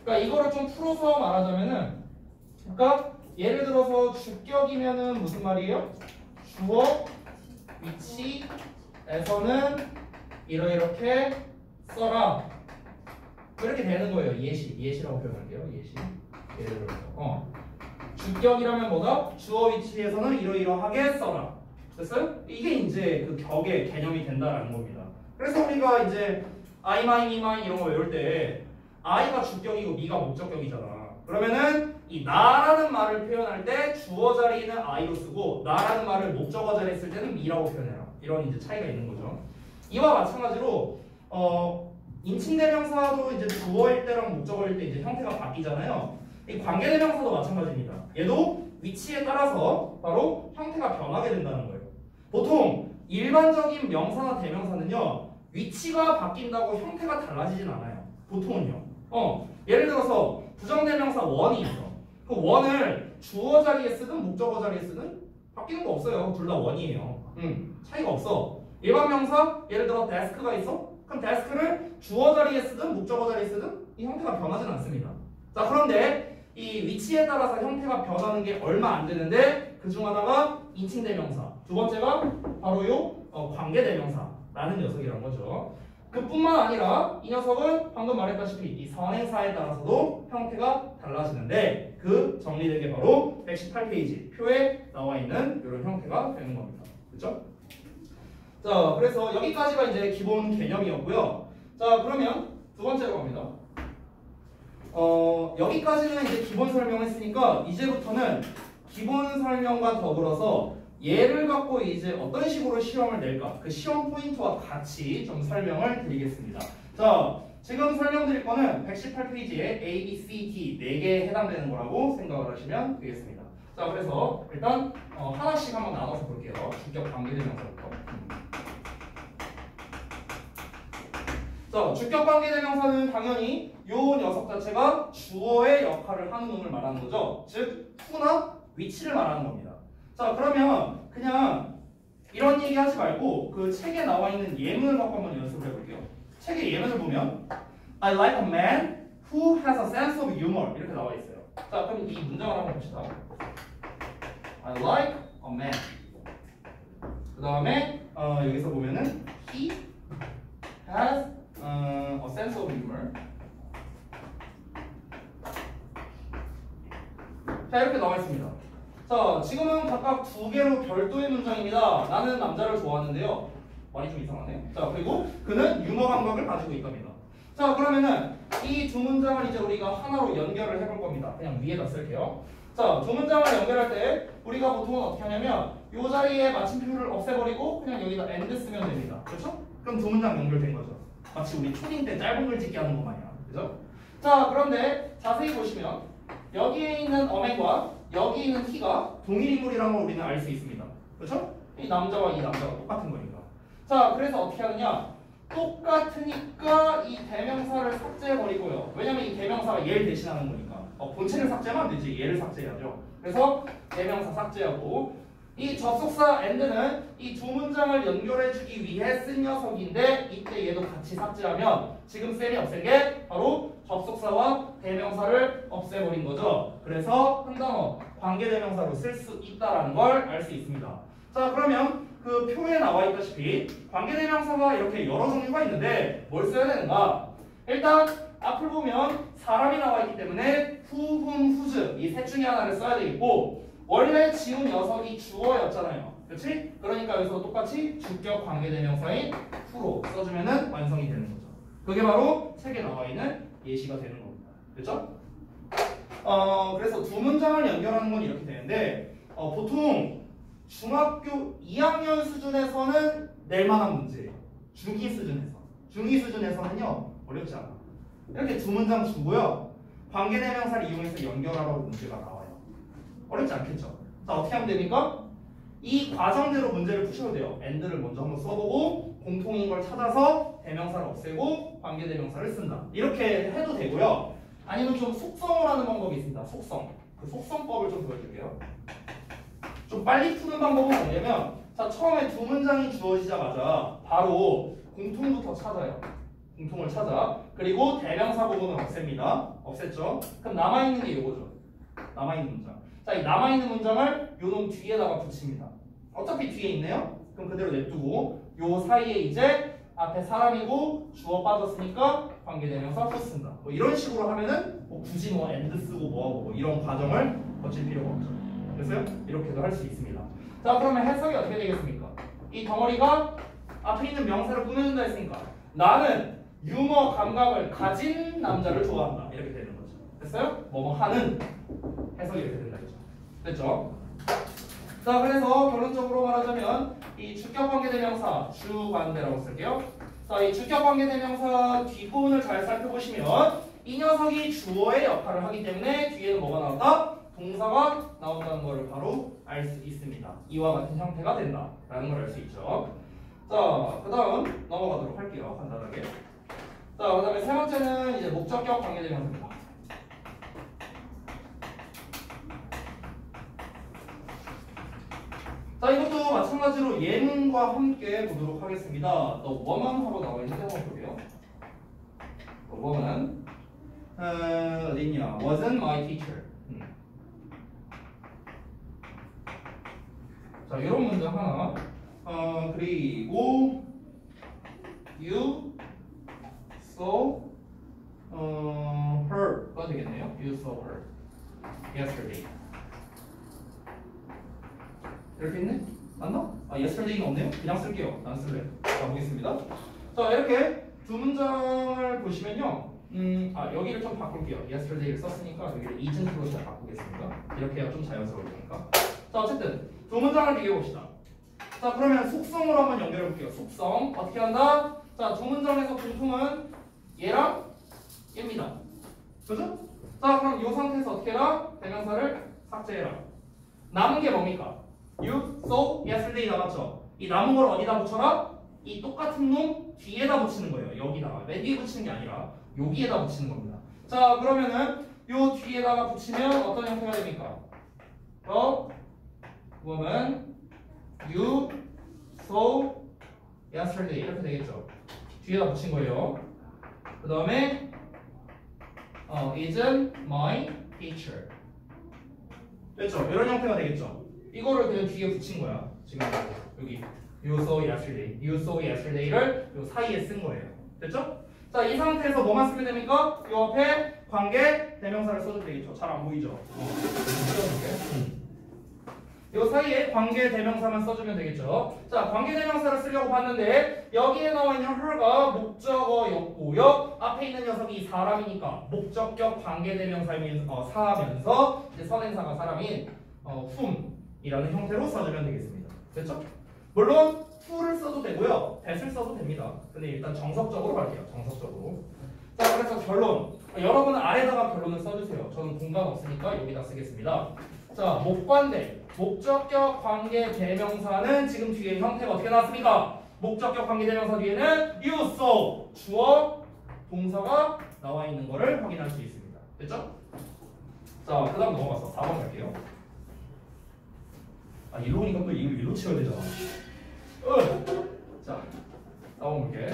그러니까 이거를 좀 풀어서 말하자면은, 그러니까 예를 들어서 주격이면은 무슨 말이에요? 주어 위치에서는 이렇게 써라. 이렇게 되는 거예요. 예시라고 표현할게요. 예시. 예를 들어서 주격이라면 뭐다? 주어 위치에서는 이러이러하게 써라. 됐어요? 이게 이제 그 격의 개념이 된다라는 겁니다. 그래서 우리가 이제 I, my, me, mine 이런 거 외울 때 I가 주격이고 me가 목적격이잖아. 그러면은 이 나라는 말을 표현할 때 주어 자리는 I로 쓰고 나라는 말을 목적어 자리에 쓸 때는 me라고 표현해라. 이런 이제 차이가 있는 거죠. 이와 마찬가지로 인칭대명사도 이제 주어일 때랑 목적어일 때 이제 형태가 바뀌잖아요. 이 관계대명사도 마찬가지입니다. 얘도 위치에 따라서 바로 형태가 변하게 된다는 거예요. 보통 일반적인 명사나 대명사는요, 위치가 바뀐다고 형태가 달라지진 않아요. 보통은요. 예를 들어서 부정대명사 원이 있어. 그 원을 주어 자리에 쓰든 목적어 자리에 쓰든 바뀌는 거 없어요. 둘 다 원이에요. 차이가 없어. 일반 명사, 예를 들어 데스크가 있어. 그럼 데스크를 주어 자리에 쓰든 목적어 자리에 쓰든 이 형태가 변하진 않습니다. 자, 그런데 이 위치에 따라서 형태가 변하는 게 얼마 안 되는데 그 중 하나가 인칭대명사, 두 번째가 바로 요 관계대명사라는 녀석이란 거죠. 그뿐만 아니라 이 녀석은 방금 말했다시피 이 선행사에 따라서도 형태가 달라지는데 그 정리된 게 바로 118페이지 표에 나와 있는 이런 형태가 되는 겁니다. 그렇죠? 자, 그래서 여기까지가 이제 기본 개념이었고요. 자, 그러면 두 번째로 갑니다. 여기까지는 이제 기본 설명했으니까 이제부터는 기본 설명과 더불어서 얘를 갖고 이제 어떤 식으로 시험을 낼까? 그 시험 포인트와 같이 좀 설명을 드리겠습니다. 자, 지금 설명드릴 거는 118페이지에 A, B, C, D 4개에 해당되는 거라고 생각을 하시면 되겠습니다. 자, 그래서 일단 하나씩 한번 나눠서 볼게요. 주격 관계대명사부터. 자, 주격 관계대명사는 당연히 요 녀석 자체가 주어의 역할을 하는 놈을 말하는 거죠. 즉, who나 위치를 말하는 겁니다. 자, 그러면 그냥 이런 얘기 하지 말고 그 책에 나와 있는 예문을 갖고 한번 연습을 해볼게요. 책의 예문을 보면 I like a man who has a sense of humor 이렇게 나와 있어요. 자, 그럼 이 문장을 한번 봅시다. I like a man. 그 다음에 여기서 보면은 he has a sense of humor. 자, 이렇게 나와 있습니다. 자, 지금은 각각 2개로 별도의 문장입니다. 나는 남자를 좋아하는데요. 말이 좀 이상하네. 자, 그리고 그는 유머 감각을 가지고 있답니다. 자, 그러면은 이 두 문장을 이제 우리가 하나로 연결을 해볼 겁니다. 그냥 위에다 쓸게요. 자, 두 문장을 연결할 때 우리가 보통은 어떻게 하냐면 이 자리에 마침표를 없애버리고 그냥 여기다 and 쓰면 됩니다. 그렇죠? 그럼 두 문장 연결된 거죠. 마치 우리 초딩 때 짧은 글 찍기 하는 거 마냥. 그죠? 자, 그런데 자세히 보시면 여기에 있는 어맨과 여기 있는 he가 동일 인물이라는 걸 우리는 알 수 있습니다. 그렇죠? 이 남자와 이 남자가 똑같은 거니까. 자, 그래서 어떻게 하느냐? 똑같으니까 이 대명사를 삭제해버리고요. 왜냐면 이 대명사가 얘를 대신하는 거니까. 본체를 삭제하면 안 되지. 얘를 삭제해야죠. 그래서 대명사 삭제하고 이 접속사 and는 이 두 문장을 연결해주기 위해 쓴 녀석인데 이때 얘도 같이 삭제하면 지금 쌤이 없앤 게 바로 접속사와 대명사를 없애버린 거죠. 그래서 한 단어 관계대명사로 쓸 수 있다는 걸 알 수 있습니다. 자, 그러면 그 표에 나와 있다시피 관계대명사가 이렇게 여러 종류가 있는데 뭘 써야 되는가? 일단 앞을 보면 사람이 나와 있기 때문에 who, whom, whose 이 셋 중에 하나를 써야 되겠고 원래 지운 녀석이 주어였잖아요. 그렇지? 그러니까 여기서 똑같이 주격 관계대명사인 who로 써주면 완성이 되는 거죠. 그게 바로 책에 나와 있는 예시가 되는 겁니다. 그렇죠? 그래서 두 문장을 연결하는 건 이렇게 되는데 보통 중학교 2학년 수준에서는 낼 만한 문제예요. 중2 수준에서. 중2 수준에서는요 어렵지 않아. 이렇게 두 문장 주고요. 관계대명사를 이용해서 연결하라고 문제가 나와요. 어렵지 않겠죠? 자, 어떻게 하면 됩니까? 이 과정대로 문제를 푸셔도 돼요. and를 먼저 한번 써보고 공통인 걸 찾아서 대명사를 없애고 관계대명사를 쓴다. 이렇게 해도 되고요. 아니면 좀 속성을 하는 방법이 있습니다. 속성. 그 속성법을 좀 보여줄게요. 좀 빨리 푸는 방법은 뭐냐면 자, 자, 처음에 두 문장이 주어지자마자 바로 공통부터 찾아요. 공통을 찾아. 그리고 대명사 부분은 없앱니다. 없앴죠? 그럼 남아있는 게 이거죠. 남아있는 문장. 자, 이 남아있는 문장을 요 놈 뒤에다가 붙입니다. 어차피 뒤에 있네요? 그럼 그대로 냅두고 요 사이에 이제 앞에 사람이고 주어 빠졌으니까 관계대명사 후 쓴다. 뭐 이런 식으로 하면은 뭐 굳이 뭐 and 쓰고 뭐하고 뭐 이런 과정을 거칠 필요가 없죠. 됐어요? 이렇게도 할 수 있습니다. 자, 그러면 해석이 어떻게 되겠습니까? 이 덩어리가 앞에 있는 명사를 꾸며준다 했으니까 나는 유머 감각을 가진 남자를 좋아한다. 이렇게 되는 거죠. 됐어요? 뭐뭐 하는 해석이 이렇게 된다 했죠. 됐죠? 자, 그래서 결론적으로 말하자면 이 주격관계대명사 주관대라고 쓸게요. 자, 이 주격관계대명사 뒷부분을 잘 살펴보시면 이 녀석이 주어의 역할을 하기 때문에 뒤에는 뭐가 나온다? 동사가 나온다는 것을 바로 알 수 있습니다. 이와 같은 형태가 된다라는 걸 알 수 있죠. 자, 그 다음 넘어가도록 할게요. 간단하게. 자, 그 다음에 세 번째는 이제 목적격 관계대명사입니다. 자, 이것도 마찬가지로 예문과 함께 보도록 하겠습니다. The woman 하고 나와 있는데 한번 볼게요. The woman 어디 있냐? Wasn't my teacher. 자, 이런 문장 하나. 그리고 you saw her가 되겠네요. You saw her yesterday. 이렇게 있네? 맞나? 아, yesterday는 없네요? 그냥 쓸게요. 안 쓸래요. 자, 보겠습니다. 자, 이렇게 두 문장을 보시면요. 여기를 좀 바꿀게요. yesterday를 썼으니까 여기를 isn't로 잘 바꾸겠습니다. 이렇게 해야 좀 자연스러울 테니까. 자, 어쨌든 두 문장을 비교해 봅시다. 자, 그러면 속성으로 한번 연결해 볼게요. 속성 어떻게 한다? 자, 두 문장에서 공통은 얘랑 얘입니다. 그죠? 자, 그럼 이 상태에서 어떻게 해라? 대명사를 삭제해라. 남은 게 뭡니까? You saw yesterday 나갔죠? 이 남은 걸 어디다 붙여라? 이 똑같은 놈 뒤에다 붙이는 거예요. 여기다가. 맨 뒤에 붙이는 게 아니라 여기에다 붙이는 겁니다. 자, 그러면은 요 뒤에다가 붙이면 어떤 형태가 됩니까? woman you saw yesterday 이렇게 되겠죠. 뒤에다 붙인 거예요. 그 다음에 isn't my teacher 됐죠? 이런 형태가 되겠죠. 이거를 그냥 뒤에 붙인 거야. 지금 여기 you saw yesterday를 요 사이에 쓴 거예요. 됐죠? 자, 이 상태에서 뭐만 쓰면 됩니까? 요 앞에 관계 대명사를 써도 되겠죠. 잘 안 보이죠? 요 사이에 관계 대명사만 써주면 되겠죠. 자, 관계 대명사를 쓰려고 봤는데 여기에 나와 있는 her가 목적어였고요. 앞에 있는 녀석이 사람이니까 목적격 관계 대명사면서 사면서 이제 선행사가 사람인 whom이라는 형태로 써주면 되겠습니다. 됐죠? 물론 who를 써도 되고요. that을 써도 됩니다. 근데 일단 정석적으로 갈게요. 정석적으로. 자, 그래서 결론. 여러분은 아래다가 결론을 써주세요. 저는 공간 없으니까 여기다 쓰겠습니다. 자, 목관대. 목적격 관계 대명사는 지금 뒤에 형태가 어떻게 나왔습니까? 목적격 관계 대명사 뒤에는 you saw 주어 동사가 나와 있는 거를 확인할 수 있습니다. 됐죠? 자, 그 다음 넘어가서 4번 갈게요. 아, 일로 오니까 또 이걸 일로 치워야 되잖아. 자, 4번 볼게.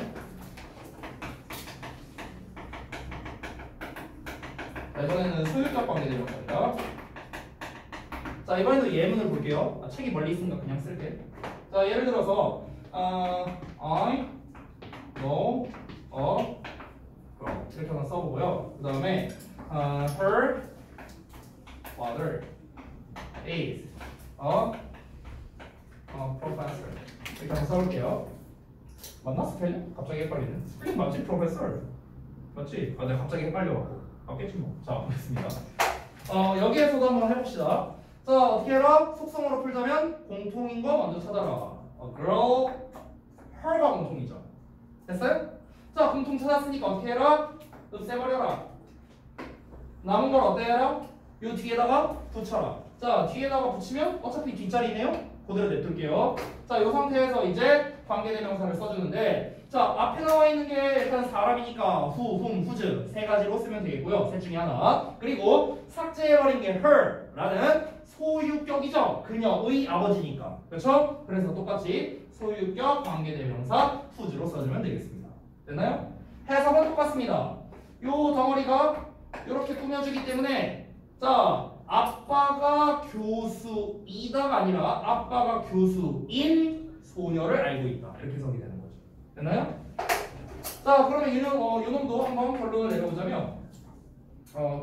자, 이번에는 소유격 관계 대명사입니다. 자, 이번에도 예문을 볼게요. 책이 멀리 있으니까 그냥 쓸게. 자, 예를 들어서 I know a girl 이렇게 한번 써보고요. 그 다음에 her father is a professor 이렇게 한번 써볼게요. 맞나 스펠링? 갑자기 헷갈리네. 스펠링 맞지? professor 맞지? 아, 내가 갑자기 헷갈려갖고 맞겠지 뭐. 자, 보겠습니다. 여기에서도 한번 해봅시다. 자, 어떻게 해라? 속성으로 풀자면 공통인 거 먼저 찾아라. girl, her가 공통이죠. 됐어요? 자, 공통 찾았으니까 어떻게 해라? 없애버려라. 남은 걸 어때 해라? 요 뒤에다가 붙여라. 자, 뒤에다가 붙이면 어차피 뒷자리네요. 그대로 냅둘게요. 자, 이 상태에서 이제 관계대명사를 써주는데, 자, 앞에 나와 있는 게 일단 사람이니까 후, whom, whose 세 가지로 쓰면 되겠고요. 셋 중에 하나. 그리고 삭제해버린 게 her라는 소유격이죠. 그녀의 아버지니까. 그렇죠? 그래서 똑같이 소유격 관계대명사 whose로 써주면 되겠습니다. 됐나요? 해석은 똑같습니다. 요 덩어리가 이렇게 꾸며주기 때문에, 자, 아빠가 교수이다가 아니라 아빠가 교수인 소녀를 알고 있다. 이렇게 해석이 되는 거죠. 됐나요? 자, 그러면 요 놈도 한번 결론을 내려보자면,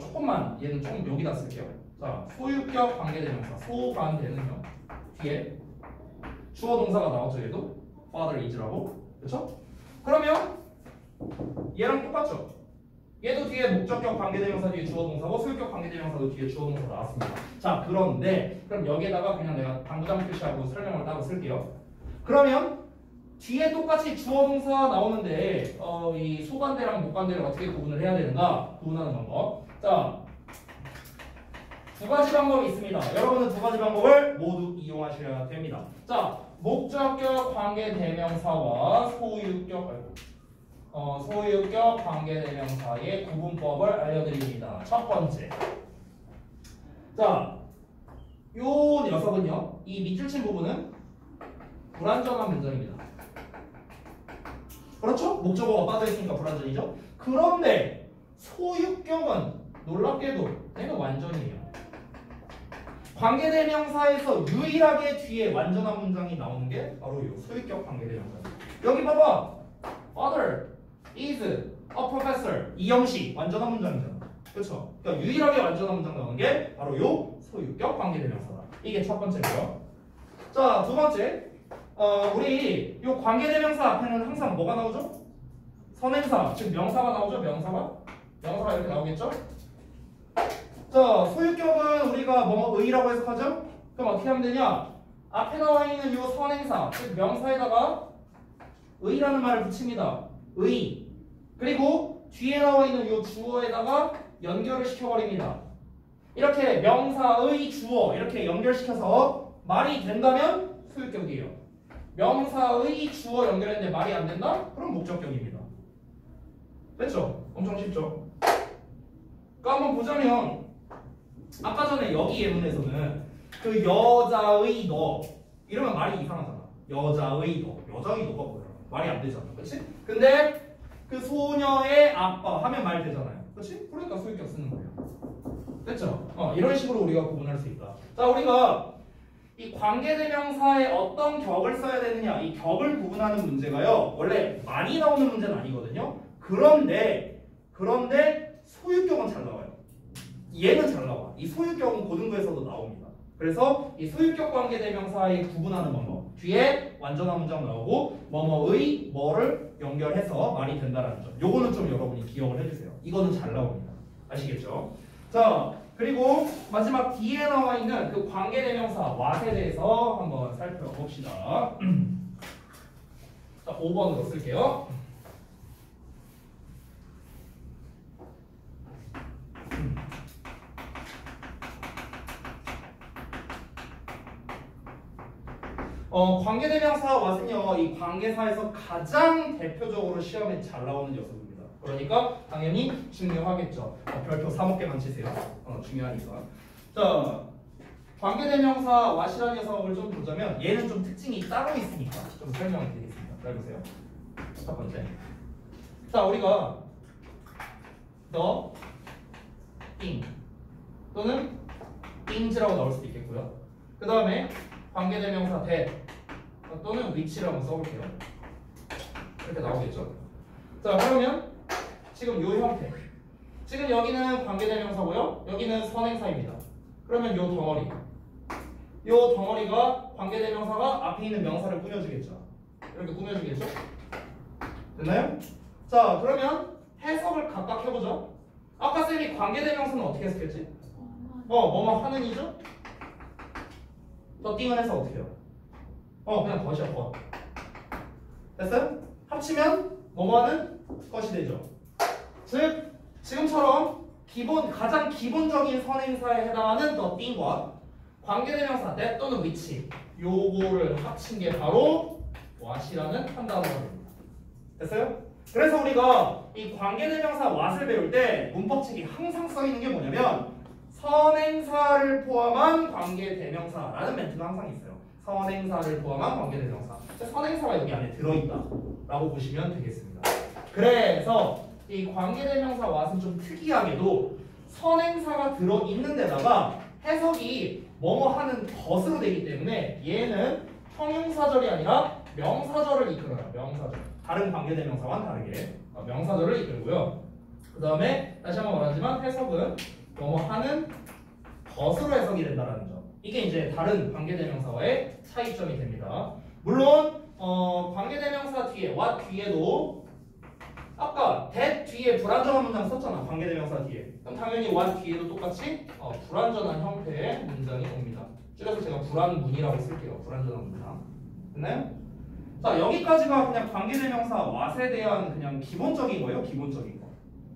조금만 얘는 조금 여기다 쓸게요. 자, 소유격 관계대명사 소관대는요 뒤에 주어 동사가 나오죠. 얘도 father is라고. 그렇죠? 그러면 얘랑 똑같죠. 얘도 뒤에 목적격 관계대명사 뒤에 주어 동사고 소유격 관계대명사도 뒤에 주어 동사 나왔습니다. 자, 그런데 그럼 여기에다가 그냥 내가 당구장 표시하고 설명을 따로 쓸게요. 그러면 뒤에 똑같이 주어 동사 나오는데 이 소관대랑 목관대를 어떻게 구분을 해야 되는가? 구분하는 방법. 자, 두 가지 방법이 있습니다. 여러분은 두 가지 방법을 모두 이용하셔야 됩니다. 자, 목적격 관계대명사와 소유격 관계대명사의 구분법을 알려드립니다. 첫 번째. 자, 요 녀석은요, 이 밑줄 친 부분은 불완전한 문장입니다. 그렇죠? 목적어가 빠져있으니까 불완전이죠? 그런데 소유격은 놀랍게도 얘는 완전이에요. 관계대명사에서 유일하게 뒤에 완전한 문장이 나오는 게 바로 이 소유격 관계대명사. 여기 봐봐. Father is a professor. 이 형식 완전한 문장이잖아. 그렇죠? 그러니까 유일하게 완전한 문장 나오는 게 바로 이 소유격 관계대명사다. 이게 첫 번째고요. 자, 두 번째. 우리 이 관계대명사 앞에는 항상 뭐가 나오죠? 선행사, 즉 명사가 나오죠. 명사가 이렇게 나오겠죠? 자, 소유격은 우리가 뭐의라고 해석하죠? 그럼 어떻게 하면 되냐? 앞에 나와 있는 이 선행사, 즉 명사에다가 의라는 말을 붙입니다. 의. 그리고 뒤에 나와 있는 이 주어에다가 연결을 시켜버립니다. 이렇게 명사의 주어 이렇게 연결시켜서 말이 된다면 소유격이에요. 명사의 주어 연결했는데 말이 안 된다? 그럼 목적격입니다. 됐죠? 엄청 쉽죠? 그러니까 한번 보자면 아까 전에 여기 예문에서는 그 여자의 너 이러면 말이 이상하잖아. 여자의 너가 뭐야? 말이 안 되잖아. 그렇지? 근데 그 소녀의 아빠 하면 말이 되잖아요. 그렇지? 그러니까 소유격 쓰는 거예요. 됐죠? 이런 식으로 우리가 구분할 수 있다. 자, 우리가 이 관계대명사에 어떤 격을 써야 되느냐, 이 격을 구분하는 문제가요 원래 많이 나오는 문제는 아니거든요. 그런데 소유격은 잘 나와요. 얘는 잘 나와. 이 소유격은 고등부에서도 나옵니다. 그래서 이 소유격 관계대명사의 구분하는 방법 뒤에 완전한 문장 나오고 뭐뭐의 뭐를 연결해서 말이 된다라는 점. 요거는 좀 여러분이 기억을 해주세요. 이거는 잘 나옵니다. 아시겠죠? 자, 그리고 마지막 뒤에 나와 있는 그 관계대명사 what에 대해서 한번 살펴봅시다. 자, 5번으로 쓸게요. 관계대명사 what은요 이 관계사에서 가장 대표적으로 시험에 잘 나오는 녀석입니다. 그러니까 당연히 중요하겠죠. 별표 3억개만 치세요. 중요하니까. 자, 관계대명사 what이라는 녀석을 좀 보자면 얘는 좀 특징이 따로 있으니까 좀 설명을 드리겠습니다. 잘 보세요. 첫 번째. 자, 우리가 the, thing 또는 things라고 나올 수도 있겠고요. 그 다음에 관계대명사 that 또는 which라고 써볼게요. 이렇게 나오겠죠. 자, 그러면 지금 요 형태. 지금 여기는 관계대명사고요. 여기는 선행사입니다. 그러면 요 덩어리. 요 덩어리가 관계대명사가 앞에 있는 명사를 꾸며주겠죠. 이렇게 꾸며주겠죠. 됐나요? 자, 그러면 해석을 각각 해보죠. 아까 쌤이 관계대명사는 어떻게 해석했지? 뭐뭐 하는이죠? 더 띵을 해서 어떻게 해요? 그냥 덧이야, 덧. 됐어요? 합치면 뭐뭐하는 것이 되죠. 즉 지금처럼 가장 기본적인 선행사에 해당하는 the thing과 관계대명사 that 또는 which 요거를 합친 게 바로 what이라는 한 단어가 됩니다. 됐어요? 그래서 우리가 이 관계대명사 what을 배울 때 문법책이 항상 써 있는 게 뭐냐면 선행사를 포함한 관계대명사라는 멘트가 항상 있어요. 선행사를 포함한 관계대명사. 선행사가 여기 안에 들어있다라고 보시면 되겠습니다. 그래서 이 관계대명사 what은 좀 특이하게도 선행사가 들어있는 데다가 해석이 뭐뭐 하는 것으로 되기 때문에 얘는 형용사절이 아니라 명사절을 이끌어요. 명사절. 다른 관계대명사와는 다르게 명사절을 이끌고요. 그 다음에 다시 한번 말하지만 해석은 뭐뭐 하는 것으로 해석이 된다는 점. 이게 이제 다른 관계대명사와의 차이점이 됩니다. 물론 관계대명사 뒤에 what 뒤에도 아까 that 뒤에 불완전한 문장 썼잖아. 관계대명사 뒤에. 그럼 당연히 what 뒤에도 똑같이 불완전한 형태의 문장이 옵니다. 줄여서 제가 불완문이라고 쓸게요. 불완전한 문장. 됐나요? 자, 여기까지가 그냥 관계대명사 what에 대한 그냥 기본적인 거예요. 기본적인 거.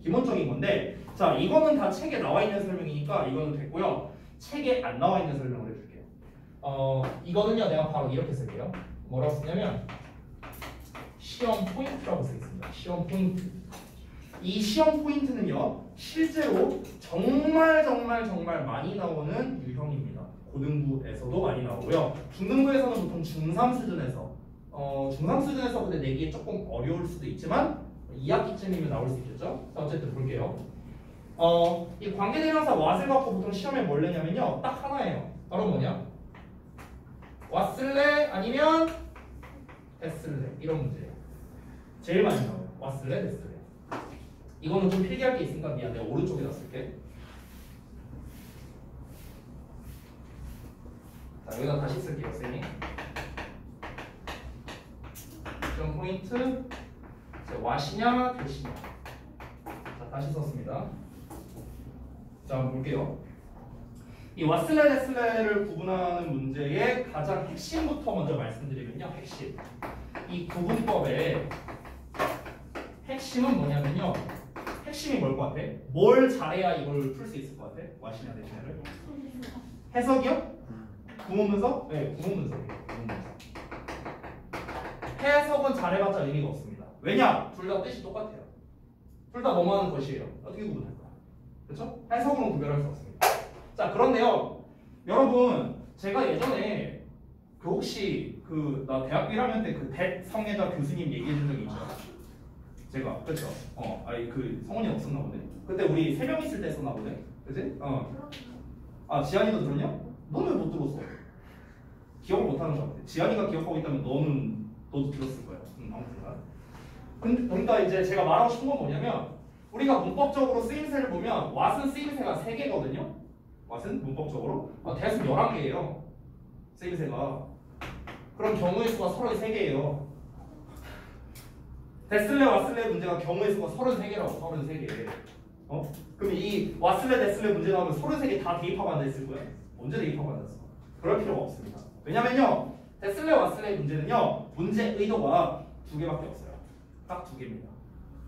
기본적인 건데, 자, 이거는 다 책에 나와 있는 설명이니까 이거는 됐고요. 책에 안 나와 있는 설명을 해줄게요. 이거는요, 내가 바로 이렇게 쓸게요. 뭐라고 쓰냐면 시험 포인트라고 쓰겠습니다. 시험 포인트. 이 시험 포인트는요, 실제로 정말 많이 나오는 유형입니다. 고등부에서도 많이 나오고요. 중등부에서는 보통 중3 수준에서 중3 수준에서 근데 내기에 조금 어려울 수도 있지만 2학기쯤이면 나올 수 있겠죠. 자, 어쨌든 볼게요. 이 관계대명사 what을 갖고 보통 시험에 뭘 내냐면요, 딱 하나예요. 바로 뭐냐? 왔을래? 아니면 됐을래? 이런 문제예요. 제일 많이 나와요. 왔을래? 됐을래? 이거는 좀 필기할 게 있으니까 미안, 내가 오른쪽에다 쓸게. 자, 여기다 다시 쓸게요, 쌤이. 시험 포인트. what이냐, 됐이냐. 자, 다시 썼습니다. 자, 한번 볼게요. 이 왔을래, 됐을래를 구분하는 문제의 가장 핵심부터 먼저 말씀드리면요, 핵심. 이 구분법의 핵심은 뭐냐면요, 핵심이 뭘 것 같아? 뭘 잘해야 이걸 풀 수 있을 것 같아? what이냐, 됐이냐를? 해석이요? 구문분석? 네, 구문분석이에요. 구문분석. 해석은 잘해봤자 의미가 없습니다. 왜냐? 둘 다 뜻이 똑같아요. 둘 다 뭐뭐 하는 것이에요. 어떻게 구분할 거야? 그렇죠? 해석으로 구별할 수 없습니다. 자, 그런데요, 여러분, 제가 예전에 혹시 나 대학교 1학년 때 대성애자 교수님 얘기해 준 적이 있죠? 제가, 그렇죠? 성원이 없었나 보네. 그때 우리 3명 있을 때 썼나 보네. 그치? 아, 지한이도 들었냐? 너는 왜 못 들었어? 기억을 못 하는 것 같아. 지한이가 기억하고 있다면 너도 들었을 거야. 아무튼. 그러니까 이제 제가 말하고 싶은 건 뭐냐면, 우리가 문법적으로 쓰임새를 보면 what은 쓰임새가 3개거든요. what은 문법적으로 대략 11개예요. 쓰임새가. 그럼 경우의 수가 33개예요. 됐을래, 왔을래 문제가 경우의 수가 33개라고. 33개. 그럼 이 왔을래, 됐을래 문제 나오면 33개 다 대입하고 앉아있을 거야? 언제 대입하고 앉았어? 그럴 필요가 없습니다. 왜냐면요, 됐을래, 왔을래 문제는요, 문제 의도가 2개밖에 없어요. 딱 2개입니다.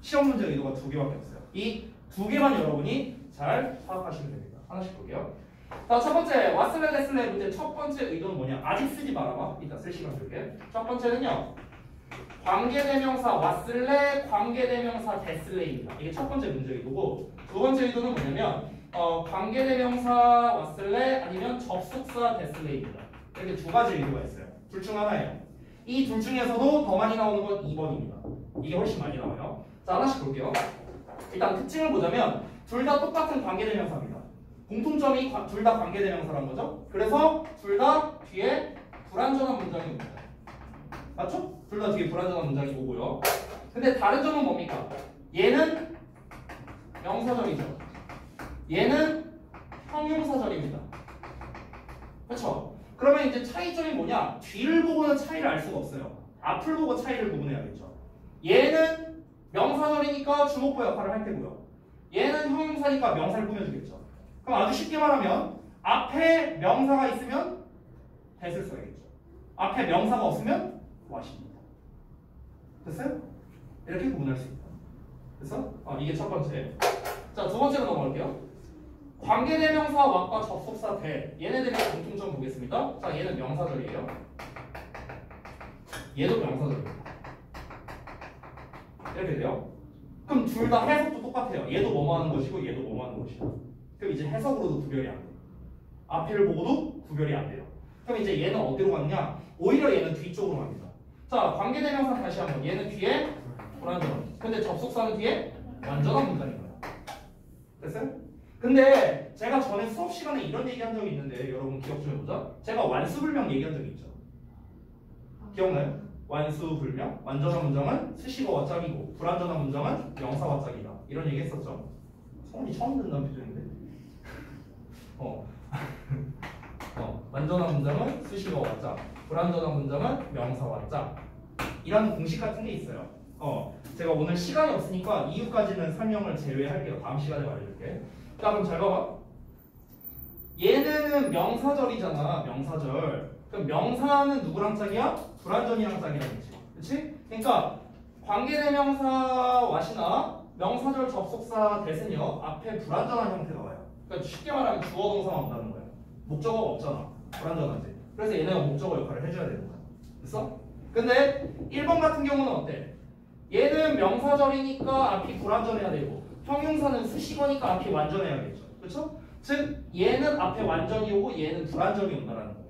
시험 문제 의도가 2개밖에 없어요. 이 2개만 여러분이 잘 파악하시면 됩니다. 하나씩 볼게요. 자, 첫 번째 왔을래, 됐을래 문제 첫 번째 의도는 뭐냐? 아직 쓰지 말아봐. 이따 쓸 시간 줄게. 첫 번째는요, 관계대명사 왔을래, 관계대명사 됐을래입니다. 이게 첫 번째 문제 의도고, 두 번째 의도는 뭐냐면 관계대명사 왔을래 아니면 접속사 됐을래입니다. 이렇게 2가지 의도가 있어요. 둘 중 하나예요. 이 둘 중에서도 더 많이 나오는 건 2번입니다. 이게 훨씬 많이 나와요. 자, 하나씩 볼게요. 일단 특징을 보자면 둘 다 똑같은 관계대명사입니다. 공통점이 둘 다 관계대명사라는 거죠. 그래서 둘 다 뒤에 불완전한 문장이 옵니다. 맞죠? 둘 다 뒤에 불완전한 문장이 오고요. 근데 다른 점은 뭡니까? 얘는 명사절이죠. 얘는 형용사절입니다. 그렇죠? 그러면 이제 차이점이 뭐냐? 뒤를 보고는 차이를 알 수가 없어요. 앞을 보고 차이를 구분해야겠죠. 얘는 명사절이니까 주목보 역할을 할 테고요. 얘는 형용사니까 명사를 꾸며주겠죠. 그럼 아주 쉽게 말하면 앞에 명사가 있으면 that을 써야겠죠. 앞에 명사가 없으면 what입니다. 됐어요? 이렇게 구분할 수 있다. 그래서 이게 첫 번째. 자, 두 번째로 넘어갈게요. 관계대명사 what과 접속사 that 얘네들의 공통점 되겠습니까? 자, 얘는 명사절이에요. 얘도 명사절이에요. 이렇게 돼요. 그럼 둘 다 해석도 똑같아요. 얘도 뭐뭐 하는 것이고 얘도 뭐뭐 하는 것이고. 그럼 이제 해석으로도 구별이 안 돼요. 앞에를 보고도 구별이 안 돼요. 그럼 이제 얘는 어디로 갔냐? 오히려 얘는 뒤쪽으로 갑니다. 자, 관계대명사 다시 한번. 얘는 뒤에 불완전한. 근데 접속사는 뒤에 완전한 문장인 거야. 됐어요? 근데 제가 전에 수업 시간에 이런 얘기한 적이 있는데 여러분 기억 좀 해보자. 제가 완수불명 얘기한 적이 있죠. 기억나요? 완수불명. 완전한 문장은 수식어와 짝이고 불완전한 문장은 명사와 짝이다. 이런 얘기 했었죠. 성훈이 처음 듣는 표정인데. 완전한 문장은 수식어와 짝, 불완전한 문장은 명사와 짝. 이라는 공식 같은 게 있어요. 제가 오늘 시간이 없으니까 이유까지는 설명을 제외할게요. 다음 시간에 말해줄게. 자, 그럼 잘 봐봐. 얘는 명사절이잖아. 명사절. 그럼 명사는 누구랑 짝이야? 불완전이랑 짝이라는 거지. 그치? 그러니까 관계대명사 what이나 명사절 접속사 that은요 앞에 불완전한 형태가 와요. 그러니까 쉽게 말하면 주어 동사만 온다는 거야. 목적어가 없잖아. 불완전하지. 그래서 얘네가 목적어 역할을 해줘야 되는 거야. 됐어? 근데 1번 같은 경우는 어때? 얘는 명사절이니까 앞이 불완전해야 되고 형용사는 수식어니까 앞이 완전해야겠죠. 그렇죠? 즉 얘는 앞에 완전히 오고 얘는 불완전히 온다라는 거예요.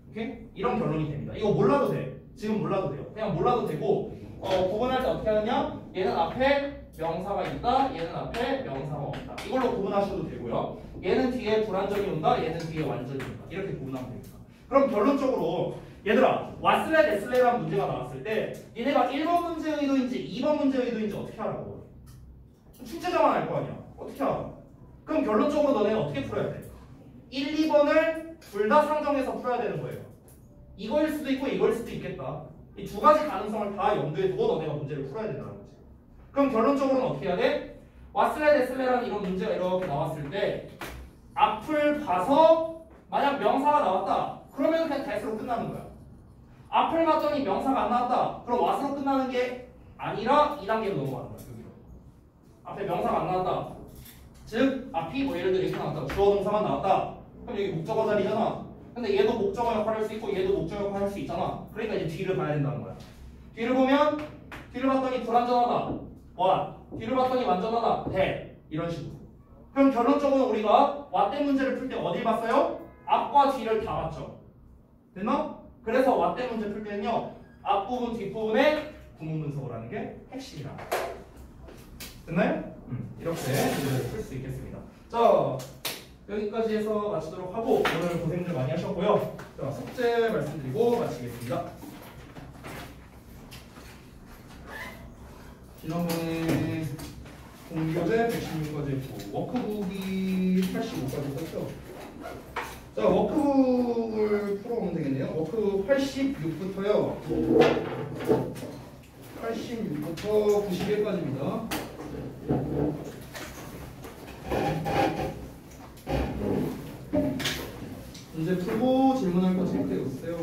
오케이? 이런 결론이 됩니다. 이거 몰라도 돼. 지금 몰라도 돼요. 그냥 몰라도 되고 구분할 때 어떻게 하느냐? 얘는 앞에 명사가 있다. 얘는 앞에 명사가 없다. 이걸로 구분하셔도 되고요. 얘는 뒤에 불완전히 온다. 얘는 뒤에 완전히 온다. 이렇게 구분하면 됩니다. 그럼 결론적으로 얘들아 왓슬레 데슬레라는 문제가 나왔을 때 얘네가 1번 문제의 의도인지 2번 문제의 의도인지 어떻게 하라고? 출제자만 알 거 아니야. 어떻게 알아? 그럼 결론적으로 너네는 어떻게 풀어야 돼? 1, 2번을 둘 다 상정해서 풀어야 되는 거예요. 이거일 수도 있고 이거일 수도 있겠다. 이 두 가지 가능성을 다 염두에 두고 너네가 문제를 풀어야 된다는 거지. 그럼 결론적으로는 어떻게 해야 돼? 왓슬레 데슬레라는 이런 문제가 이렇게 나왔을 때 앞을 봐서 만약 명사가 나왔다. 그러면 그냥 that으로 끝나는 거야. 앞을 봤더니 명사가 안 나왔다. 그럼 what으로 끝나는 게 아니라 2단계로 넘어가는 거야. 여기로. 앞에 명사가 안 나왔다. 즉 앞이 뭐 예를 들어 이렇게 나왔다. 주어 동사만 나왔다. 그럼 여기 목적어 자리잖아. 근데 얘도 목적어 역할을 할 수 있고 얘도 목적어 역할을 할 수 있잖아. 그러니까 이제 뒤를 봐야 된다는 거야. 뒤를 보면 뒤를 봤더니 불완전하다. what. 뒤를 봤더니 완전하다. that. 이런 식으로. 그럼 결론적으로 우리가 what 문제를 풀 때 어딜 봤어요? 앞과 뒤를 다 봤죠. 됐나? 그래서 what 문제 풀 때는요. 앞부분 뒷부분에 구문 분석을 하는 게 핵심이다. 됐나요? 이렇게 문제를 풀 수 있겠습니다. 자, 여기까지 해서 마치도록 하고 오늘 고생들 많이 하셨고요. 자, 숙제 말씀드리고 마치겠습니다. 지난번에 공교재 116까지 했고 워크북이 85까지 썼죠. 자, 워크북을 풀어보면 되겠네요. 워크북 86부터요. 86부터 91까지입니다. 문제 풀고 질문할 거 체크해 오세요.